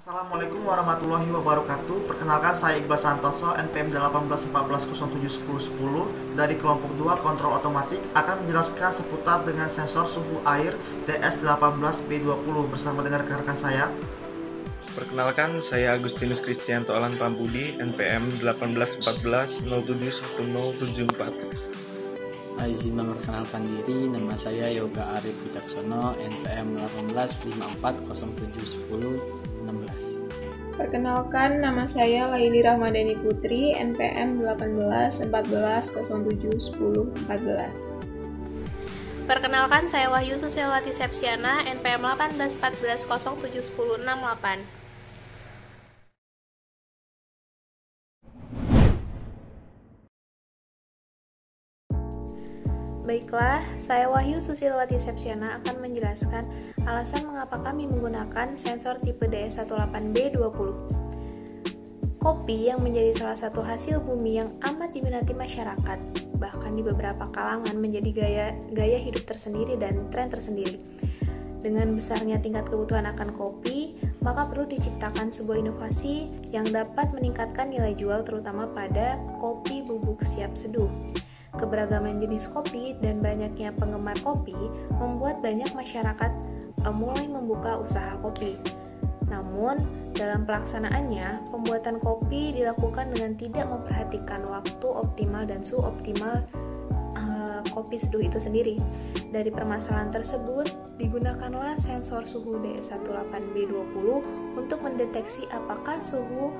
Assalamualaikum warahmatullahi wabarakatuh. Perkenalkan saya Iqbal Santoso, NPM 1814017010 dari kelompok 2 kontrol otomatik akan menjelaskan seputar dengan sensor suhu air DS18B20 bersama dengan rekan-rekan saya. Perkenalkan, saya Agustinus Kristianto Alan Pambudi, NPM 1814071074. Izin memperkenalkan diri, nama saya Yoga Arif Wicaksono, NPM 1854071016. Perkenalkan, nama saya Laili Rahmadani Putri, NPM 1814071014. Perkenalkan, saya Wahyu Susilwati Sepsiana, NPM 1814071068. Baiklah, saya Wahyu Susilwati Sepsiana akan menjelaskan alasan mengapa kami menggunakan sensor tipe DS18B20. Kopi yang menjadi salah satu hasil bumi yang amat diminati masyarakat, bahkan di beberapa kalangan menjadi gaya hidup tersendiri dan tren tersendiri. Dengan besarnya tingkat kebutuhan akan kopi, maka perlu diciptakan sebuah inovasi yang dapat meningkatkan nilai jual terutama pada kopi bubuk siap seduh. Keberagaman jenis kopi dan banyaknya penggemar kopi membuat banyak masyarakat mulai membuka usaha kopi. Namun, dalam pelaksanaannya, pembuatan kopi dilakukan dengan tidak memperhatikan waktu optimal dan suhu optimal kopi seduh itu sendiri. Dari permasalahan tersebut, digunakanlah sensor suhu DS18B20 untuk mendeteksi apakah suhu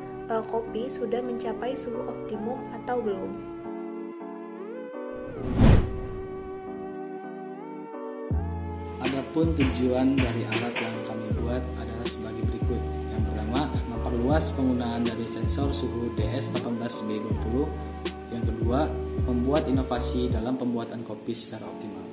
kopi sudah mencapai suhu optimum atau belum. Adapun tujuan dari alat yang kami buat adalah sebagai berikut. Yang pertama, memperluas penggunaan dari sensor suhu DS18B20. Yang kedua, membuat inovasi dalam pembuatan kopi secara optimal.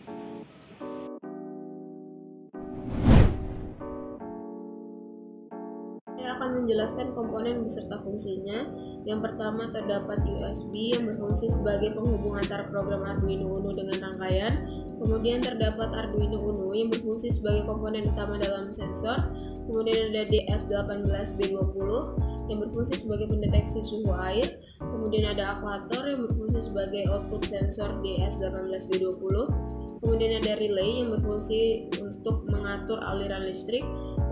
Saya akan menjelaskan komponen beserta fungsinya. Yang pertama, terdapat USB yang berfungsi sebagai penghubung antara program Arduino Uno dengan rangkaian. Kemudian terdapat Arduino Uno yang berfungsi sebagai komponen utama dalam sensor. Kemudian ada DS18B20 yang berfungsi sebagai pendeteksi suhu air. Kemudian ada aktuator yang berfungsi sebagai output sensor DS18B20. Kemudian ada relay yang berfungsi untuk mengatur aliran listrik.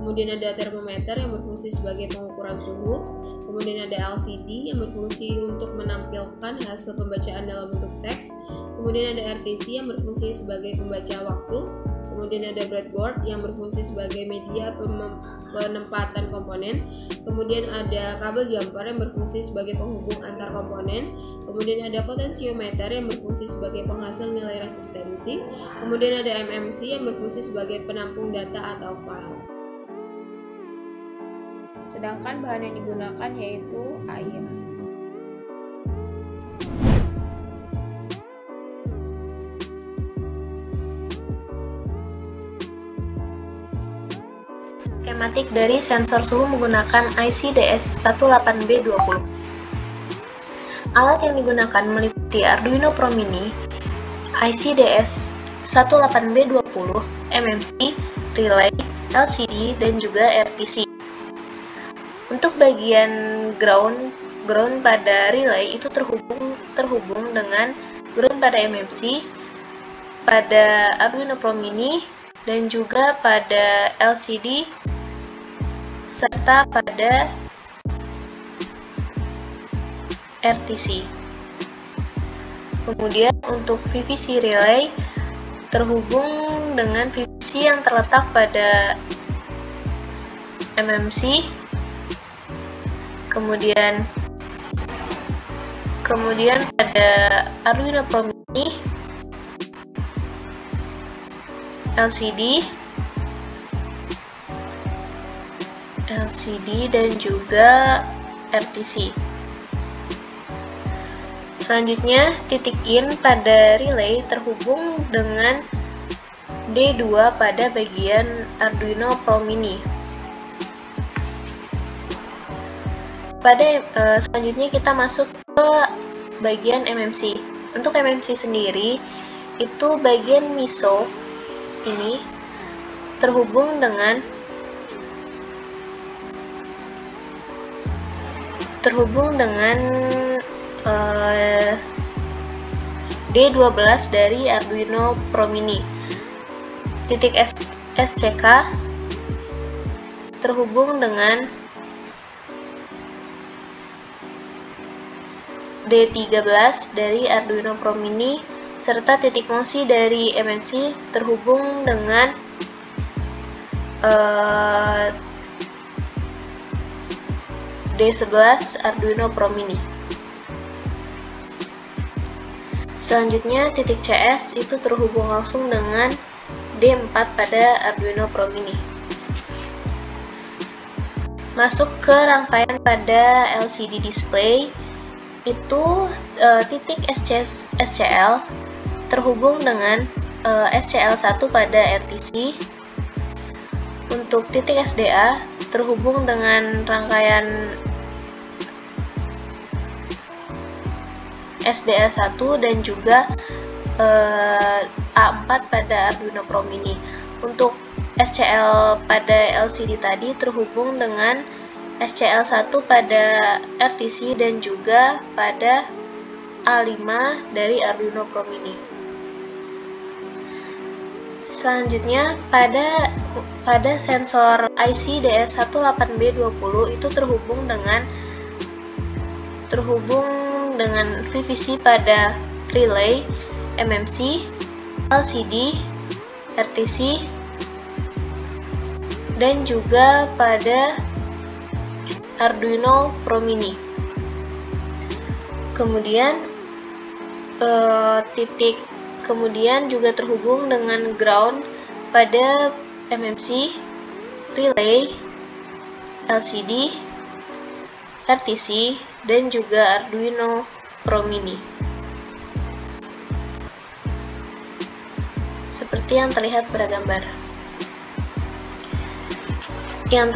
Kemudian ada termometer yang berfungsi sebagai pengukuran suhu. Kemudian ada LCD yang berfungsi untuk menampilkan hasil pembacaan dalam bentuk teks. Kemudian ada RTC yang berfungsi sebagai pembaca waktu. Kemudian ada breadboard yang berfungsi sebagai media penempatan komponen. Kemudian ada kabel jumper yang berfungsi sebagai penghubung antar komponen. Kemudian ada potensiometer yang berfungsi sebagai penghasil nilai resistensi. Kemudian ada MMC yang berfungsi sebagai penampung data atau file. Sedangkan bahan yang digunakan yaitu air. Skematik dari sensor suhu menggunakan IC DS18B20. Alat yang digunakan meliputi Arduino Pro Mini, IC DS18B20, MMC, relay, LCD, dan juga RTC. Untuk bagian ground pada relay itu terhubung dengan ground pada MMC, pada Arduino Pro Mini, dan juga pada LCD serta pada RTC. Kemudian untuk VVC relay terhubung dengan VVC yang terletak pada MMC. Kemudian pada Arduino Pro Mini, LCD dan juga RTC. Selanjutnya, titik in pada relay terhubung dengan D2 pada bagian Arduino Pro Mini. Selanjutnya kita masuk ke bagian MMC. Untuk MMC sendiri, itu bagian MISO ini terhubung dengan terhubung dengan D12 dari Arduino Pro Mini. Titik SCK terhubung dengan D13 dari Arduino Pro Mini, serta titik mosi dari MMC terhubung dengan D11 Arduino Pro Mini. Selanjutnya titik CS itu terhubung langsung dengan D4 pada Arduino Pro Mini. Masuk ke rangkaian pada LCD display, itu titik SCL terhubung dengan SCL1 pada RTC. Untuk titik SDA terhubung dengan rangkaian SDA1 dan juga A4 pada Arduino Pro Mini. Untuk SCL pada LCD tadi terhubung dengan SCL1 pada RTC dan juga pada A5 dari Arduino Pro Mini. Selanjutnya pada sensor IC DS18B20 itu terhubung dengan VVC pada relay, MMC, LCD, RTC, dan juga pada Arduino Pro Mini. Kemudian juga terhubung dengan ground pada MMC, relay, LCD, RTC, dan juga Arduino Pro Mini. Seperti yang terlihat pada gambar. Yang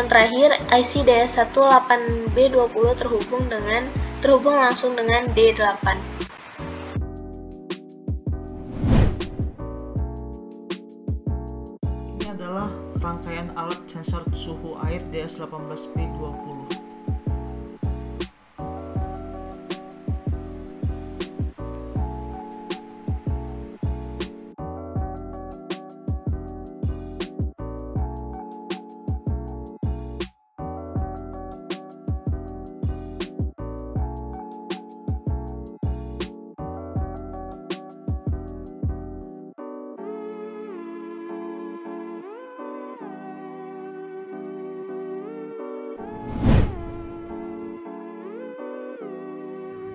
terakhir IC DS18B20 terhubung langsung dengan D8. Ini adalah rangkaian alat sensor suhu air DS18B20.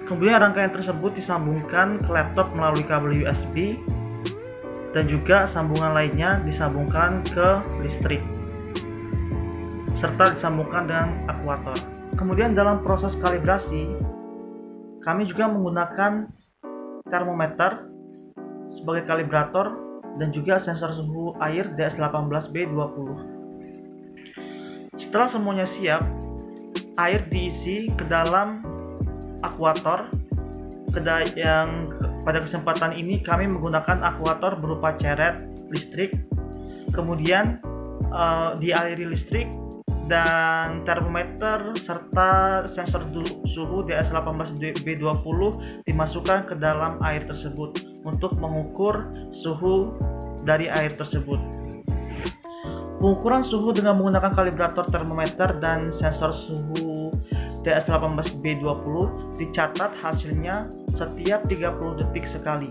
Kemudian rangkaian tersebut disambungkan ke laptop melalui kabel USB dan juga sambungan lainnya disambungkan ke listrik serta disambungkan dengan akuator. Kemudian dalam proses kalibrasi kami juga menggunakan termometer sebagai kalibrator dan juga sensor suhu air DS18B20. Setelah semuanya siap, air diisi ke dalam akuator. Yang pada kesempatan ini kami menggunakan akuator berupa ceret listrik, kemudian dialiri listrik, dan termometer serta sensor suhu DS18B20 dimasukkan ke dalam air tersebut untuk mengukur suhu dari air tersebut. Pengukuran suhu dengan menggunakan kalibrator termometer dan sensor suhu DS18B20 dicatat hasilnya setiap 30 detik sekali.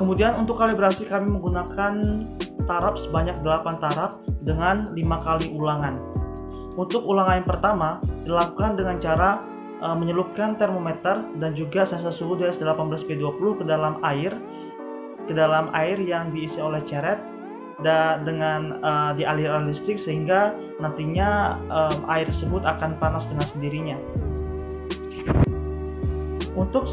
Kemudian untuk kalibrasi kami menggunakan taraf sebanyak 8 taraf dengan 5 kali ulangan. Untuk ulangan yang pertama dilakukan dengan cara menyelupkan termometer dan juga sensor suhu DS18B20 ke dalam air yang diisi oleh ceret dan dengan dialiri listrik sehingga nantinya air tersebut akan panas dengan sendirinya. Untuk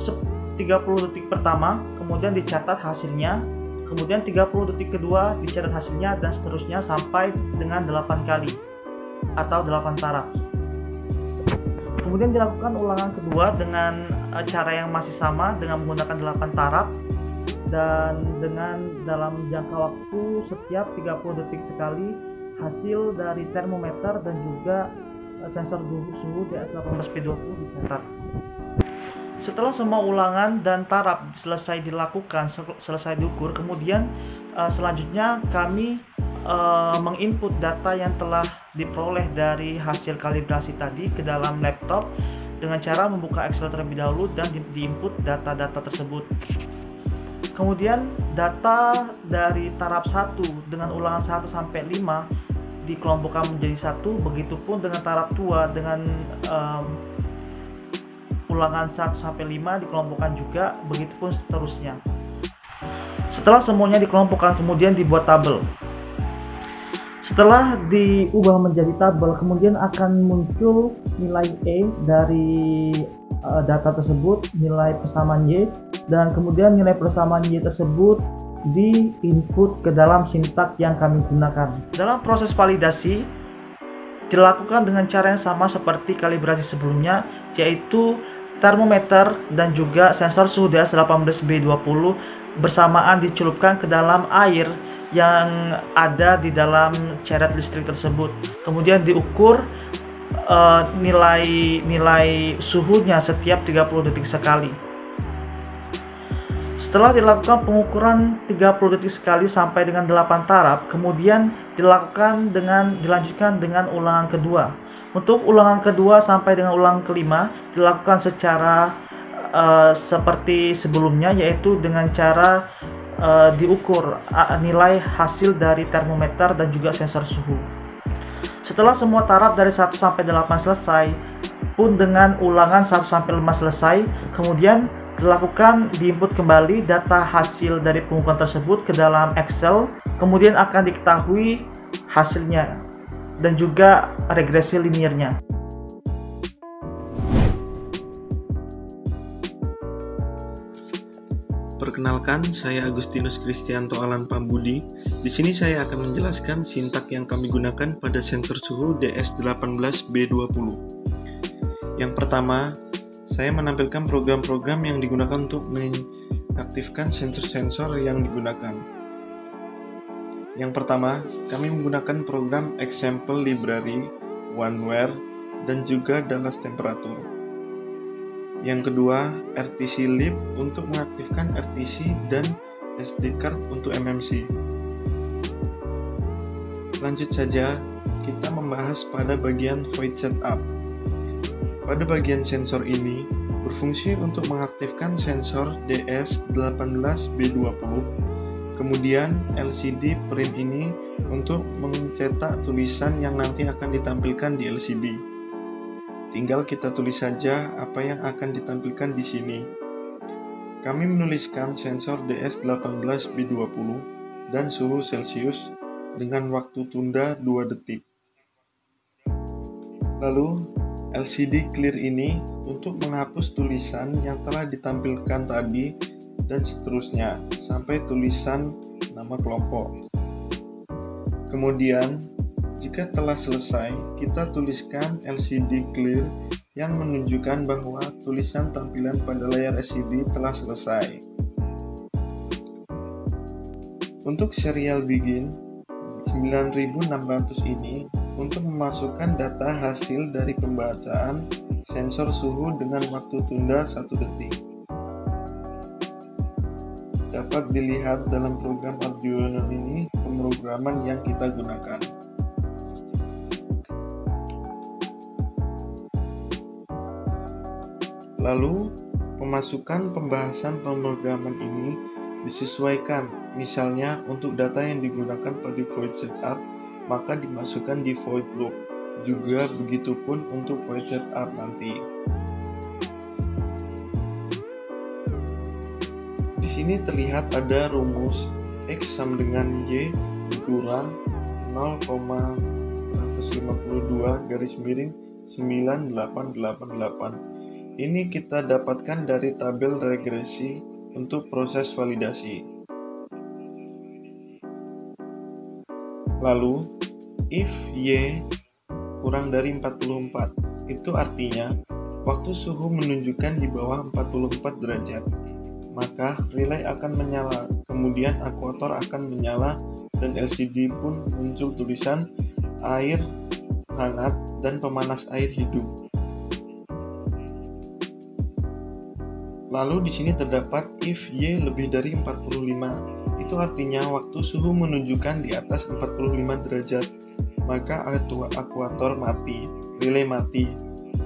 30 detik pertama kemudian dicatat hasilnya, kemudian 30 detik kedua dicatat hasilnya, dan seterusnya sampai dengan 8 kali atau 8 taraf. Kemudian dilakukan ulangan kedua dengan cara yang masih sama dengan menggunakan 8 taraf dan dengan dalam jangka waktu setiap 30 detik sekali hasil dari termometer dan juga sensor suhu DS18B20 dicetak. Setelah semua ulangan dan taraf selesai dilakukan, selesai diukur, kemudian selanjutnya kami menginput data yang telah diperoleh dari hasil kalibrasi tadi ke dalam laptop dengan cara membuka Excel terlebih dahulu dan diinput data-data tersebut. Kemudian data dari taraf 1 dengan ulangan 1 sampai 5 dikelompokkan menjadi 1, begitupun dengan taraf 2 dengan ulangan 1 sampai 5 dikelompokkan juga, begitupun seterusnya. Setelah semuanya dikelompokkan, kemudian dibuat tabel. Setelah diubah menjadi tabel, kemudian akan muncul nilai E dari data tersebut, nilai persamaan Y, dan kemudian nilai persamaan Y tersebut di-input ke dalam sintak yang kami gunakan. Dalam proses validasi dilakukan dengan cara yang sama seperti kalibrasi sebelumnya, yaitu termometer dan juga sensor suhu DS18B20 bersamaan dicelupkan ke dalam air yang ada di dalam ceret listrik tersebut. Kemudian diukur nilai suhunya setiap 30 detik sekali. Setelah dilakukan pengukuran 30 detik sekali sampai dengan 8 taraf, kemudian dilanjutkan dengan ulangan kedua. Untuk ulangan kedua sampai dengan ulangan kelima dilakukan secara seperti sebelumnya, yaitu dengan cara diukur nilai hasil dari termometer dan juga sensor suhu. Setelah semua taraf dari 1 sampai 8 selesai, pun dengan ulangan 1 sampai 5 selesai, kemudian diinput kembali data hasil dari pengukuran tersebut ke dalam Excel, kemudian akan diketahui hasilnya dan juga regresi liniernya. Perkenalkan, saya Agustinus Kristianto Alan Pambudi. Di sini saya akan menjelaskan sintak yang kami gunakan pada sensor suhu DS18B20. Yang pertama, saya menampilkan program-program yang digunakan untuk mengaktifkan sensor-sensor yang digunakan. Yang pertama, kami menggunakan program Example Library, OneWare, dan juga Dallas Temperature. Yang kedua, RTC Lib untuk mengaktifkan RTC dan SD card untuk MMC. Lanjut saja, kita membahas pada bagian Void Setup. Pada bagian sensor ini, berfungsi untuk mengaktifkan sensor DS18B20. Kemudian LCD print ini untuk mencetak tulisan yang nanti akan ditampilkan di LCD. Tinggal kita tulis saja apa yang akan ditampilkan di sini. Kami menuliskan sensor DS18B20 dan suhu Celcius dengan waktu tunda 2 detik. Lalu LCD clear ini untuk menghapus tulisan yang telah ditampilkan tadi dan seterusnya sampai tulisan nama kelompok. Kemudian, jika telah selesai, kita tuliskan LCD clear yang menunjukkan bahwa tulisan tampilan pada layar LCD telah selesai. Untuk serial begin 9600 ini untuk memasukkan data hasil dari pembacaan sensor suhu dengan waktu tunda 1 detik. Dapat dilihat dalam program Arduino ini pemrograman yang kita gunakan. Lalu, pemasukan pembahasan pemrograman ini disesuaikan. Misalnya, untuk data yang digunakan pada Void Setup, maka dimasukkan di Void Loop. Juga begitupun untuk Void Setup nanti. Di sini terlihat ada rumus X sama dengan Y dikurang 0,152-9888. Ini kita dapatkan dari tabel regresi untuk proses validasi. Lalu, if Y kurang dari 44, itu artinya waktu suhu menunjukkan di bawah 44 derajat. Maka relay akan menyala, kemudian akuator akan menyala dan LCD pun muncul tulisan air hangat, dan pemanas air hidup. Lalu di sini terdapat if Y lebih dari 45. Itu artinya waktu suhu menunjukkan di atas 45 derajat, maka akuator mati, relay mati.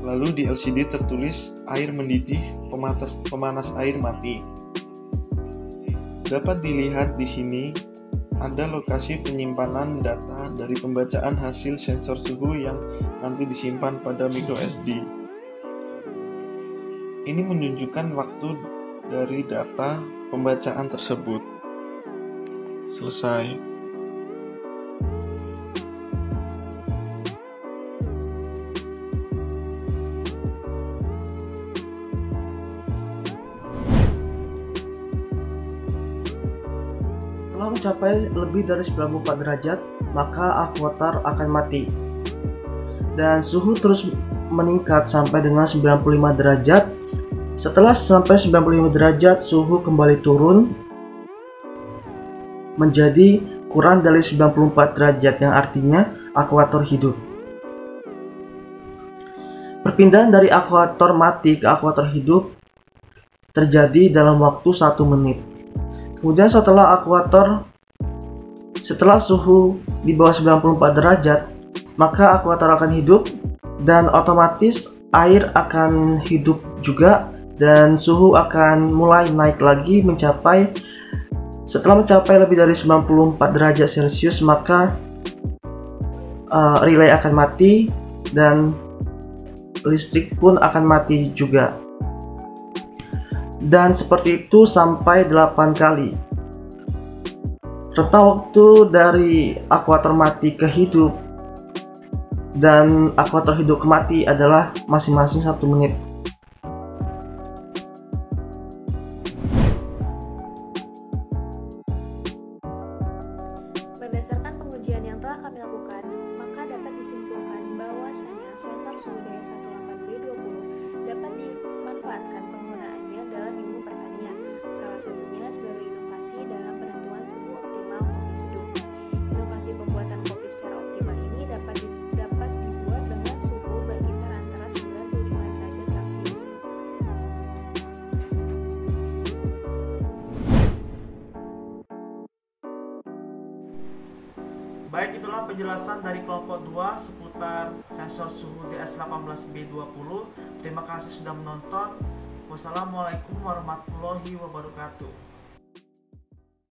Lalu di LCD tertulis air mendidih, pemanas air mati. Dapat dilihat di sini ada lokasi penyimpanan data dari pembacaan hasil sensor suhu yang nanti disimpan pada micro SD. Ini menunjukkan waktu dari data pembacaan tersebut. Selesai. Setelah mencapai lebih dari 94 derajat, maka akuator akan mati. Dan suhu terus meningkat sampai dengan 95 derajat. Setelah sampai 95 derajat, suhu kembali turun menjadi kurang dari 94 derajat, yang artinya akuator hidup. Perpindahan dari akuator mati ke akuator hidup terjadi dalam waktu 1 menit. Kemudian setelah suhu di bawah 94 derajat, maka akuator akan hidup dan otomatis air akan hidup juga, dan suhu akan mulai naik lagi setelah mencapai lebih dari 94 derajat Celcius, maka relay akan mati dan listrik pun akan mati juga. Dan seperti itu sampai 8 kali. Rentang waktu dari akuator mati ke hidup dan akuator hidup ke mati adalah masing-masing 1 menit. Berdasarkan pengujian yang telah kami lakukan, maka dapat disimpulkan bahwasanya sensor suhu DS18B20 dapat dimanfaatkan penggunaannya dalam ilmu pertanian, salah satunya sebagai inovasi dalam penentuan suhu optimal kopi seduh. Inovasi pembuatan kopi secara optimal ini dapat dibuat dengan suhu berkisar antara 95 derajat Celcius. Baik, itulah penjelasan dari kelompok 2 seputar sensor suhu DS18B20. Terima kasih sudah menonton. Wassalamualaikum warahmatullahi wabarakatuh.